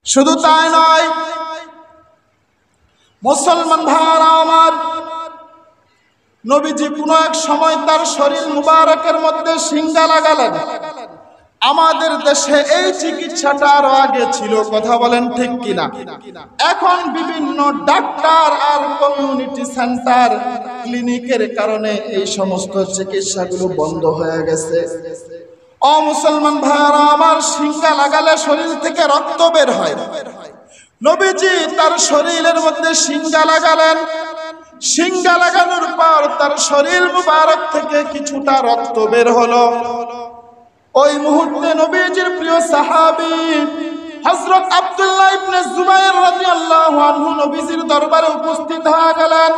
শুধু তাই নয়, মুসলমান ভাইরা আমার, নবীজি কোনো এক সময় তার শরীর মুবারকের মধ্যে সিঙ্গা লাগালেন। আমাদের দেশে এই চিকিৎসাটা আরো আগে ছিল, কথা বলেন ঠিক কিনা? এখন বিভিন্ন ডাক্তার আর কমিউনিটি সেন্টার ক্লিনিকের কারণে এই সমস্ত চিকিৎসাগুলো বন্ধ হয়ে গেছে। ও মুসলমান ভাইরা আমার, সিঙ্গা লাগালে শরীর থেকে রক্ত বের হয়। নবীজি তার শরীরের মধ্যে সিঙ্গা লাগালেন। সিঙ্গা লাগানোর পর তার শরীর মুবারক থেকে কিছুটা রক্ত বের হলো। ওই মুহূর্তে নবীজির প্রিয় সাহাবী হযরত আব্দুল্লাহ ইবনে জুবায়ের রাদিয়াল্লাহু আনহু নবীজির দরবারে উপস্থিত হয়ে গেলেন।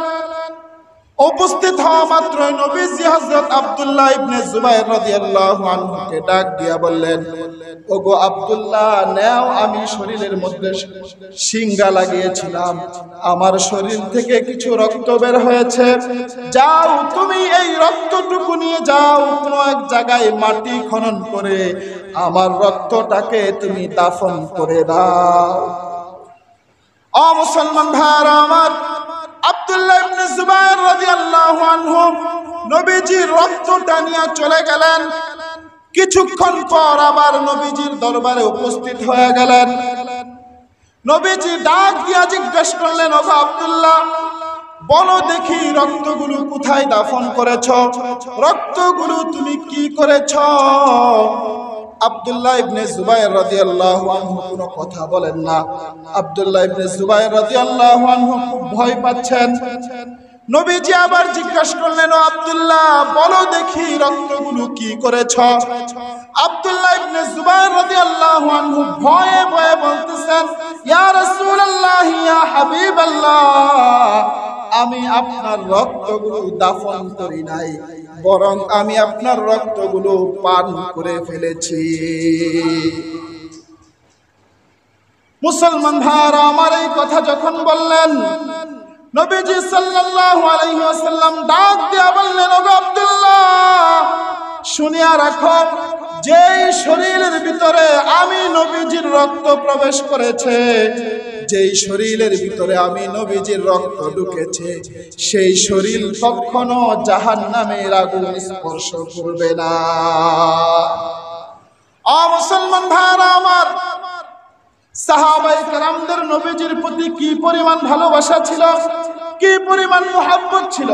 উপস্থিত হওয়া মাত্রই নবীজি হযরত আব্দুল্লাহ ইবনে জুবায়ের রাদিয়াল্লাহু আনহুকে ডাক দিয়া বললেন, ওগো আব্দুল্লাহ, নাও, আমি শরীরের মধ্যে সিঙ্গা লাগিয়েছিলাম, আমার শরীর থেকে কিছু রক্ত বের হয়েছে, যাও তুমি এই রক্তটুকু নিয়ে যাও কোনো এক জায়গায় মাটি খনন করে আমার রক্তটাকে তুমি দাফন করে দাও। ও মুসলমান ভাইরা আমার, আব্দুল্লাহ ইবনে জুবায়ের রাদিয়াল্লাহু আনহু নবীজির রক্তটা নিয়ে চলে গেলেন। কিছুক্ষণ পর আবার নবীজির দরবারে উপস্থিত হয়ে গেলেন। নবীজি ডাক দিয়া জিজ্ঞেস করলেন, ওগো আব্দুল্লাহ, বলো দেখি রক্তগুলো কোথায় দাফন করেছ, রক্তগুলো তুমি কি করেছ? আব্দুল্লাহ ইবনে জুবায়ের রাদিয়াল্লাহু আনহু কোনো কথা বলেন না। আব্দুল্লাহ ইবনে জুবায়ের রাদিয়াল্লাহু আনহু খুব ভয় পাচ্ছেন। নবীজি আবার জিজ্ঞাসা করলেন, ও আব্দুল্লাহ, বলো দেখি রক্তগুলো কি করেছ? আব্দুল্লাহ ইবনে জুবায়ের রাদিয়াল্লাহু আনহু ভয়ে ভয়ে বলতেছেন, ইয়া রাসূলুল্লাহ, ইয়া হাবিবাল্লাহ, আমি আপনার রক্তগুলো দাফন করি নাই, বরং আমি আপনার রক্তগুলো পান করে ফেলেছি। মুসলমান ভাইরা আমার, এই কথা যখন বললেন, নবীজি সাল্লাল্লাহু আলাইহি ওয়াসাল্লাম ডাক দিয়া বললেন, ওগো আব্দুল্লাহ, শুনিয়া রাখো, যেই শরীরের ভিতরে আমি নবীজির রক্ত প্রবেশ করেছে, যেই শরীরের ভিতরে আমি নবীজির রক্ত ঢুকেছে, সেই শরীর কখনো জাহান্নামের আগুন স্পর্শ করবে না। ও মুসলমান ভাইরা আমার, সাহাবায়ে কেরামদের নবীজির প্রতি কি পরিমাণ ভালোবাসা ছিল, কি পরিমাণ মুহাব্বত ছিল।